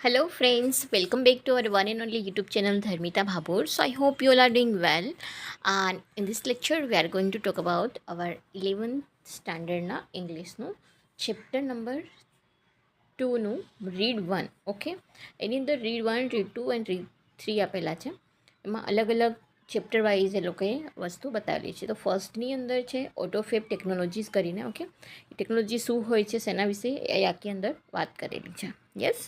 Hello friends, welcome back to our one and only YouTube channel Dharmita Bhabur. So I hope you all are doing well. And in this lecture we are going to talk about our 11th standard na English no chapter number 2 નું read 1. Okay, એની અંદર read 1, read 2 and read 3 આપેલા છે. એમાં અલગ અલગ chapter wise એ લોકોએ વસ્તુ બતાવેલી છે. તો ફર્સ્ટની અંદર છે ઓટોફેબ ટેકનોલોજીસ કરીને. ઓકે, એ ટેકનોલોજી શું હોય છે, શેના વિશે, એ આખી અંદર વાત કરેલી છે. યસ,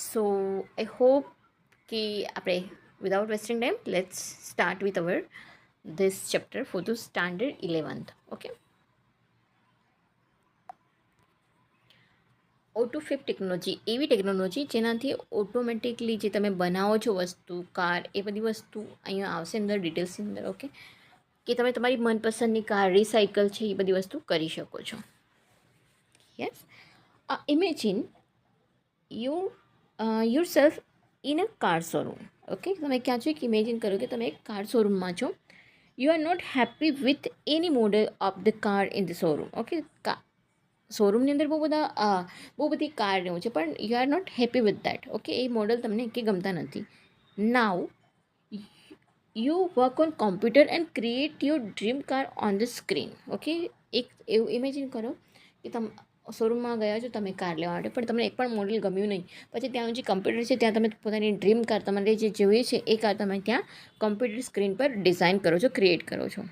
સો આઈ હોપ કે આપણે without wasting time let's start with our this chapter for the standard 11th. Okay, autofab technology એવી ટેકનોલોજી જેનાથી ઓટોમેટિકલી જે તમે બનાવો છો વસ્તુ, કાર, એ બધી વસ્તુ અહીંયા આવશે અંદર ડિટેલ્સની અંદર. ઓકે, કે તમે તમારી મનપસંદની કાર રિસાયકલ છે એ બધી વસ્તુ કરી શકો છો. Yes, imagine you your self in a car showroom. Okay, તમે ક્યાં છો, એક ઇમેજિન કરો કે તમે એક કાર શોરૂમમાં છો. You are not happy with any model of the car in the showroom. Okay, શોરૂમની અંદર બહુ બધી કાર એવું છે, પણ you are not happy with that. Okay, એ મોડલ તમને કે ગમતા નથી. Now you work on computer and create your dream car on the screen. Okay, એક એવું ઇમેજિન કરો કે તમે શોરૂમમાં ગયા છો તમે કાર લેવા માટે, પણ તમને એક પણ મોડલ ગમ્યું નહીં. પછી ત્યાંનું જે કમ્પ્યુટર છે ત્યાં તમે પોતાની ડ્રીમ કાર, તમારે જે જોઈએ છે એ કાર તમે ત્યાં કમ્પ્યુટર સ્ક્રીન પર ડિઝાઇન કરો છો, ક્રિએટ કરો છો.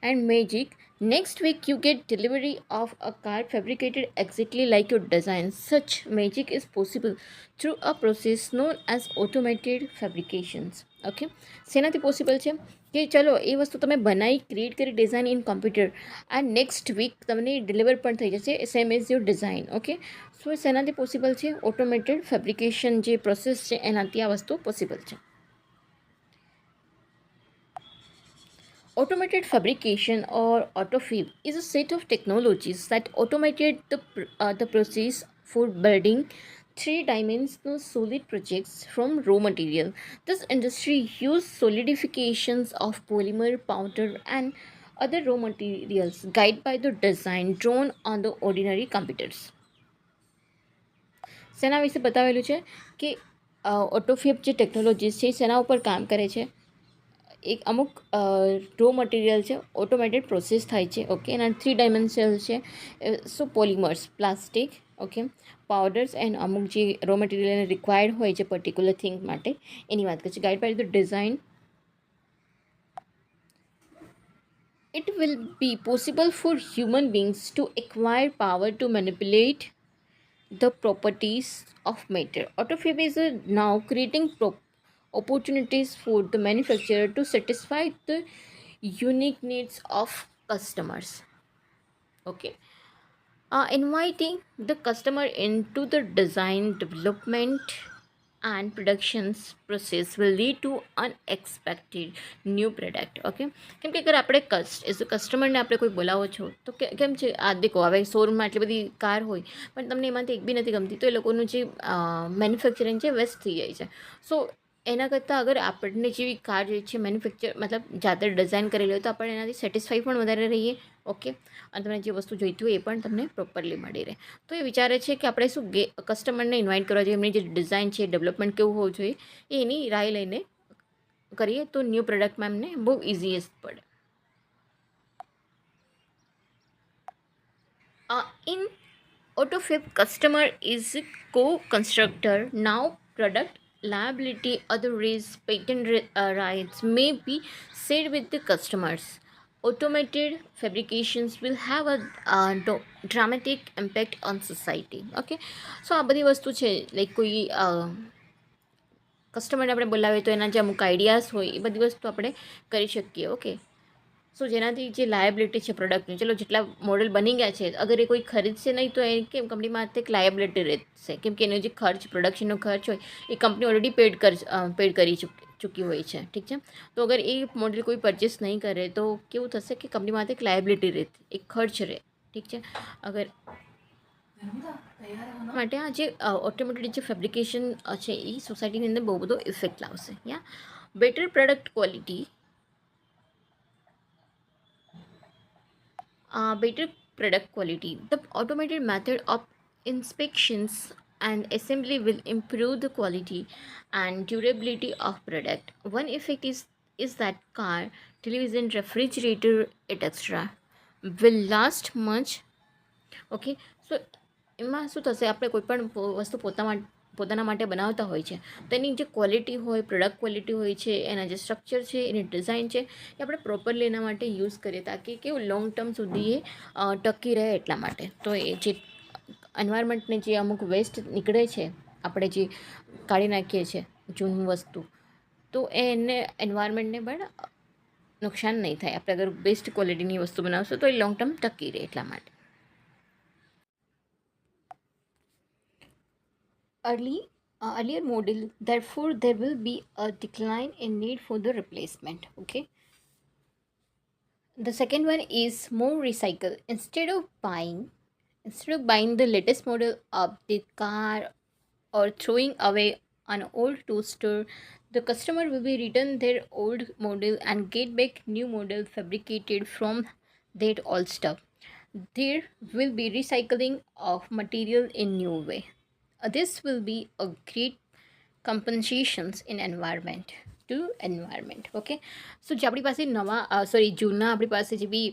And magic, next week you get delivery of a car fabricated exactly like your design. Such magic is possible through a process known as automated fabrications. Okay, શેનાથી possible છે કે ચલો એ વસ્તુ તમે બનાવી, ક્રિએટ કરી, ડિઝાઇન ઇન કોમ્પ્યુટર, આ નેક્સ્ટ વીક તમને ડિલિવર પણ થઈ જશે same as your design. Okay, so શેનાથી પોસિબલ છે? ઓટોમેટેડ ફેબ્રિકેશન જે પ્રોસેસ છે એનાથી આ વસ્તુ પોસિબલ છે. Automated fabrication or AutoFab is a set of technologies that automated the process for building three-dimensional solid projects from raw material. This industry uses solidifications of polymer, powder, and other raw materials guided by the design drawn on the ordinary computers. સેના વિશે બતાવેલું છે કે ઓટોફેબ જે technologies છે સેના ઉપર કામ કરે છે. એક અમુક રો મટીરિયલ છે, ઓટોમેટેડ પ્રોસેસ થાય છે. ઓકે, એના 3 ડાયમેન્શનલ છે. સો polymers, plastic, okay, powders and અમુક જે રો મટીરિયલ રિક્વાયર્ડ હોય છે પર્ટિક્યુલર થિંગ માટે એની વાત કરે છે. Guide by the design it will be possible for human beings to acquire power to manipulate the properties of matter. Autofab is now creating opportunities for the manufacturer to satisfy the unique needs of customers. Okay, inviting the customer into the design, development, and productions process will lead to unexpected new product. Okay, કેમ કે અગર આપણે as a કસ્ટમરને આપણે કોઈ બોલાવો છો તો કેમ છે, આ દેખો હવે શોરૂમમાં એટલી બધી કાર હોય પણ તમને એમાંથી એક બી નથી ગમતી, તો એ લોકોનું જે મેન્યુફેક્ચરિંગ છે વેસ્ટ થઈ જાય છે. સો એના કરતાં અગર આપણને જેવી કાર જે છે મેન્યુફેક્ચર મતલબ જાતે ડિઝાઇન કરેલી હોય તો આપણે એનાથી સેટિસ્ફાઈ પણ વધારે રહીએ. ઓકે, અને તમને જે વસ્તુ જોઈતી હોય એ પણ તમને પ્રોપરલી મળી રહે. તો એ વિચારે છે કે આપણે શું કસ્ટમરને ઇન્વાઇટ કરવા જોઈએ, એમની જે ડિઝાઇન છે, ડેવલપમેન્ટ કેવું હોવું જોઈએ એ એની રાય લઈને કરીએ તો ન્યૂ પ્રોડક્ટમાં એમને બહુ ઇઝીએસ્ટ પડે. In AutoFab, customer is co-constructor. Now product liability, other risks, patent rights may be shared with the customers. Automated fabrications will have a dramatic impact on society. Okay, so આ બધી વસ્તુ છે like કોઈ કસ્ટમરને આપણે બોલાવીએ તો એના જે અમુક આઈડિયાઝ હોય એ બધી વસ્તુ આપણે કરી શકીએ. ઓકે, સો જેનાથી જે લાયબિલિટી છે પ્રોડક્ટની, ચલો જેટલા મોડલ બની ગયા છે અગર એ કોઈ ખરીદશે નહીં તો એ કેમ કંપનીમાં એક લાયબિલિટી રહેશે, કેમ કે એનો જે ખર્ચ, પ્રોડક્શનનો ખર્ચ હોય એ કંપની ઓલરેડી પેડ કરી ચૂકી હોય છે. ઠીક છે, તો અગર એ મોડલ કોઈ પરચેસ નહીં કરે તો કેવું થશે કે કંપનીમાંથી એક લાયબિલિટી રહે, એક ખર્ચ રહે. ઠીક છે, અગર માટે આ જે ઓટોમેટેડ જે ફેબ્રિકેશન છે એ સોસાયટીની અંદર બહુ બધો ઇફેક્ટ લાવશે. યા better product quality, better product quality. The automated method of inspections and assembly will improve the quality and durability of product. One effect is that car, television, refrigerator, etc. will last much. Okay, so એમાં શું થશે, આપણે કોઈ પણ વસ્તુ પોતાના માટે બનાવતા હોય છે તો એની જે ક્વોલિટી હોય, પ્રોડક્ટ ક્વોલિટી હોય છે, એના જે સ્ટ્રક્ચર છે, એની ડિઝાઇન છે, એ આપણે પ્રોપરલી એના માટે યુઝ કરીએ તાકી કેવું લોંગ ટર્મ સુધી એ ટકી રહે એટલા માટે. તો એ જે એન્વાયરમેન્ટને જે અમુક વેસ્ટ નીકળે છે, આપણે જે કાઢી નાખીએ છીએ જૂની વસ્તુ, તો એને એન્વાયરમેન્ટને પણ નુકસાન નહીં થાય. આપણે અગર બેસ્ટ ક્વોલિટીની વસ્તુ બનાવશું તો એ લોંગ ટર્મ ટકી રહે એટલા માટે. Earlier model, therefore there will be a decline in need for the replacement. Okay, the second one is more recycle. Instead of buying the latest model of the car or throwing away an old toaster, the customer will be return their old model and get back new model fabricated from that old stuff. There will be recycling of material in new way. This will be a great compensations in environment to environment. Okay, so જે આપણી પાસે જૂના આપણી પાસે જે બી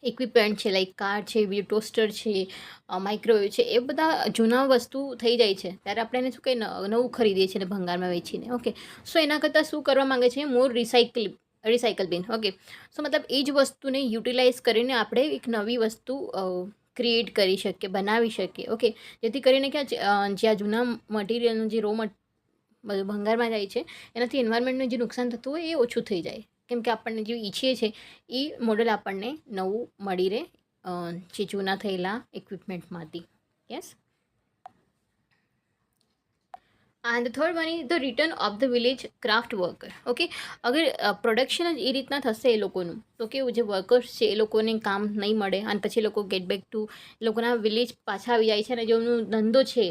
equipment છે, like car છે, વી ટોસ્ટર છે, માઇક્રોવેવ છે, એ બધા જૂના વસ્તુ થઈ જાય છે ત્યારે આપણે એને શું કંઈ નવું ખરીદીએ છીએ ને ભંગારમાં વેચીને. ઓકે, સો એના કરતાં શું કરવા માંગે છે, મોર રિસાયકલ બિન. ઓકે, સો મતલબ એ જ વસ્તુને યુટિલાઇઝ કરીને આપણે એક નવી વસ્તુ ક્રિએટ કરી શકીએ, બનાવી શકીએ. ઓકે, જેથી કરીને જ્યાં જૂના મટીરિયલનું જે બધું ભંગારમાં જાય છે એનાથી એન્વાયરમેન્ટને જે નુકસાન થતું હોય એ ઓછું થઈ જાય. કેમ કે આપણને જે ઈચ્છીએ છીએ એ મોડલ આપણને નવું મળી રહે જે જૂના થયેલા ઇક્વિપમેન્ટમાંથી. Yes. And the third one is the return of the village craft worker. Okay, અગર પ્રોડક્શન જ એ રીતના થશે એ લોકોનું તો કેવું જે વર્કર્સ છે એ લોકોને કામ નહીં મળે અને પછી એ લોકો ગેટ બેક ટુ એ લોકોના વિલેજ પાછા આવી જાય છે અને જેમનો ધંધો છે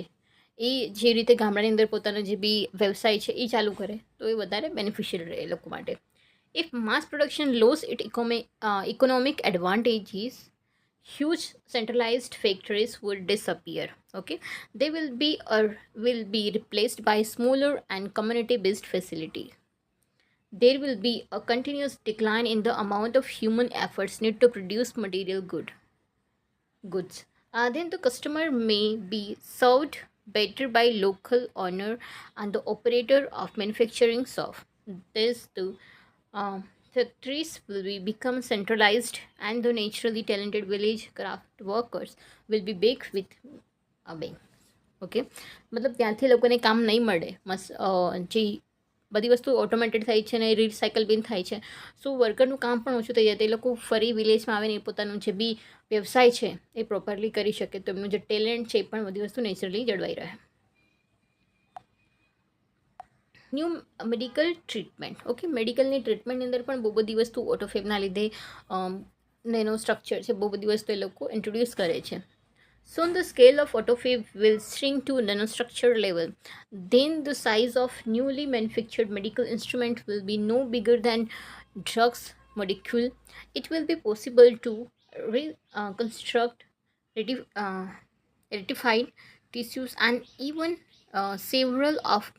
એ જે રીતે ગામડાની અંદર પોતાનો જે બી વ્યવસાય છે એ ચાલુ કરે તો એ વધારે બેનિફિશિયલ રહે એ લોકો માટે. If mass production loses its economic advantages, huge centralized factories would disappear. Okay, they will be replaced by smaller and community-based facilities. There will be a continuous decline in the amount of human efforts needed to produce material goods. Then the customer may be served better by local owner and the operator of manufacturing shop. This too. Factories will become centralized and the naturally talented village craft workers will be back with a bang. Okay, મતલબ ત્યાંથી લોકોને કામ નહીં મળે. જે બધી વસ્તુ automated થાય છે ને રિસાયકલ બિન થાય છે, સો વર્કરનું કામ પણ ઓછું થઈ જાય. તે લોકો ફરી વિલેજમાં આવીને પોતાનું જે બી વ્યવસાય છે એ પ્રોપરલી કરી શકે તો એમનું જે ટેલેન્ટ છે એ પણ બધી વસ્તુ નેચરલી જળવાઈ રહે. New medical treatment. ઓકે, મેડિકલની ટ્રીટમેન્ટની અંદર પણ બહુ બધી વસ્તુ ઓટોફેબના લીધે નેનો સ્ટ્રક્ચર છે, બહુ બધી વસ્તુ એ લોકો ઇન્ટ્રોડ્યુસ કરે છે. Soon the scale of autophagy will shrink to nanostructure level. Then the size of newly manufactured medical instrument will be no bigger than drugs molecule. It will be possible to reconstruct rectified tissues and even several of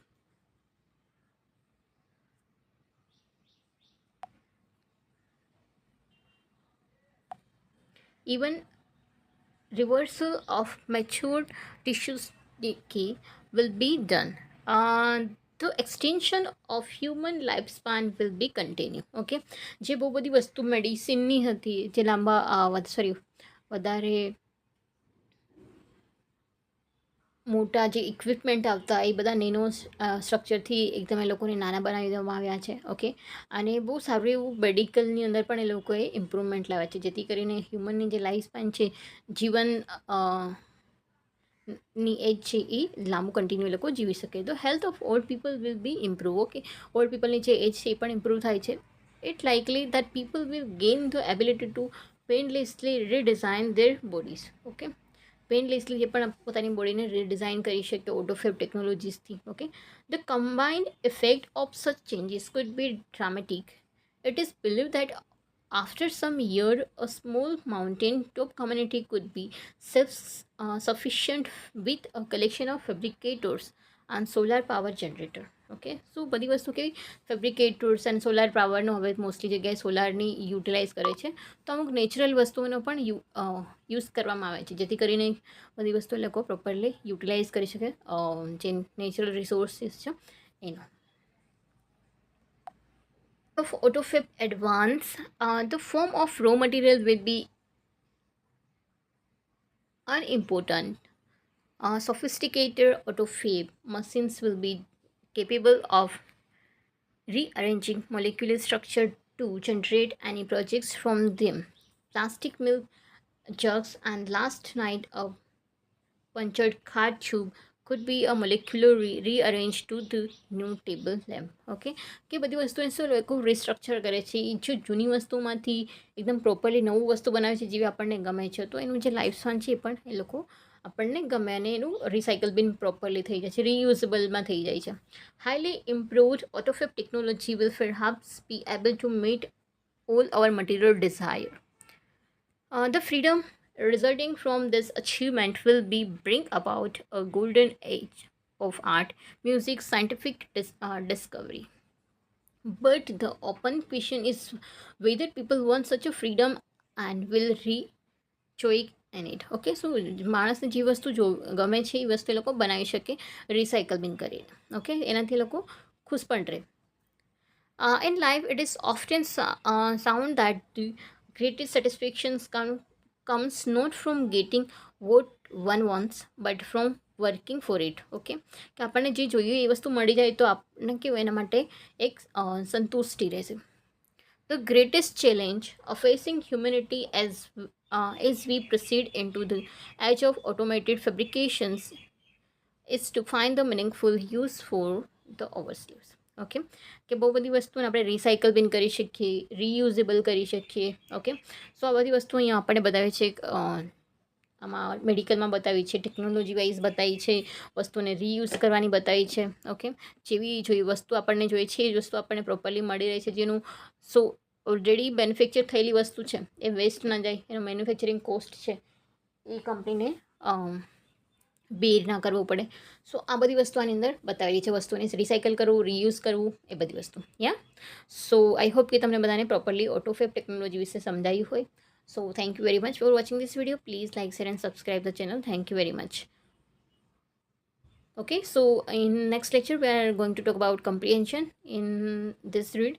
even reversal of matured tissues decay will be done. The extension of human lifespan will be continue. Okay, જે બહુ બધી વસ્તુ મેડિસિનની હતી જે વધારે મોટા જે equipment આવતા એ બધા નેનો સ્ટ્રક્ચરથી એકદમ એ લોકોને નાના બનાવી દેવામાં આવ્યા છે. ઓકે, અને બહુ સારું એવું મેડિકલની અંદર પણ એ લોકોએ ઇમ્પ્રુવમેન્ટ લાવ્યા છે જેથી કરીને હ્યુમનની જે લાઈફ સ્પેન છે, જીવન ની એજ છે એ લાંબુ કન્ટિન્યુ એ લોકો જીવી શકે. તો health of old people will be improve. Okay, old પીપલની જે એજ છે એ પણ ઇમ્પ્રૂવ થાય છે. It likely that people will gain the ability to painlessly redesign their bodies. Okay, painlessly જે પણ પોતાની બોડીને રીડિઝાઇન કરી શકે ઓટોફેબ ટેકનોલોજીસથી. Okay, the combined effect of such changes could be dramatic. It is believed that After some year, a small mountain top community could be sufficient with a collection of fabricators and solar power generator. Okay so બધી વસ્તુ કેવી ફેબ્રિકેટર્સ and solar પાવરનો હવે mostly જગ્યાએ સોલારની utilise કરે છે તો અમુક નેચરલ વસ્તુઓનો પણ યુઝ કરવામાં આવે છે જેથી કરીને બધી વસ્તુ એ લોકો પ્રોપરલી યુટિલાઇઝ કરી શકે જે નેચરલ રિસોર્સિસ છે એનો of AutoFab Advance, the form of raw material will be unimportant. Sophisticated AutoFab machines will be capable of rearranging molecular structure to generate any projects from them. Plastic milk jugs and last night a punctured card tube could be a molecular rearranged to the new table lamp okay કે બધી વસ્તુને શું લોકો restructure કરે છે એ જો જૂની વસ્તુમાંથી એકદમ પ્રોપરલી નવું વસ્તુ બનાવે છે જેવી આપણને ગમે છે તો એનું જે લાઈફ સ્પાન છે એ પણ એ લોકો આપણને ગમે અને એનું રિસાયકલ બિન પ્રોપરલી થઈ જાય છે રિયુઝેબલમાં થઈ જાય છે highly improved autofab technology will perhaps be able to meet all our material desire. The freedom resulting from this achievement will be bring about a golden age of art, music, scientific discovery. But the open question is whether people want such a freedom and will rejoice in it. Okay so માણસને જે વસ્તુ ગમે છે એ વસ્તુ એ લોકો બનાવી શકે recycle બિન કરીને ઓકે એનાથી એ લોકો ખુશ પણ રહે. In life, it is often sound that the greatest satisfaction comes not from getting what one wants, but from working four it okay કે આપણને જે જોઈએ એ વસ્તુ મળી જાય તો આપણને કેવું એના માટે એક સંતુષ્ટિ રહેશે the greatest challenge facing humanity as we proceed into the age of automated fabrications is to find the meaningful use for the oversleeves okay કે બહુ બધી વસ્તુને આપણે રિસાયકલ બિન કરી શકીએ રીયુઝેબલ કરી શકીએ ઓકે સો આ બધી વસ્તુ અહીંયા આપણને બતાવે છે આમાં મેડિકલમાં બતાવી છે ટેકનોલોજી વાઇઝ બતાવી છે વસ્તુને રીયુઝ કરવાની બતાવી છે ઓકે જેવી જોઈએ વસ્તુ આપણને જોઈએ છે એ જ વસ્તુ આપણને પ્રોપરલી મળી રહે છે જેનું સો ઓલરેડી મેન્યુફેક્ચર થયેલી વસ્તુ છે એ વેસ્ટ ના જાય એનો મેન્યુફેક્ચરિંગ કોસ્ટ છે એ કંપનીને બેર ના કરવું પડે સો આ બધી વસ્તુ આની અંદર બતાવેલી છે વસ્તુને રિસાયકલ કરવું રીયુઝ કરવું એ બધી વસ્તુ યા સો આઈ હોપ કે તમને બધાને પ્રોપરલી ઓટોફેબ ટેકનોલોજી વિશે સમજાયું હોય so thank you very much for watching this video. Please like, share and subscribe the channel. Thank you very much. Okay, so in next lecture we are going to talk about comprehension. In this read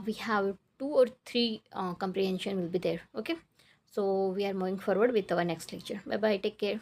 we have 2 or 3 comprehension will be there. Okay, so we are moving forward with our next lecture. Bye bye, take care.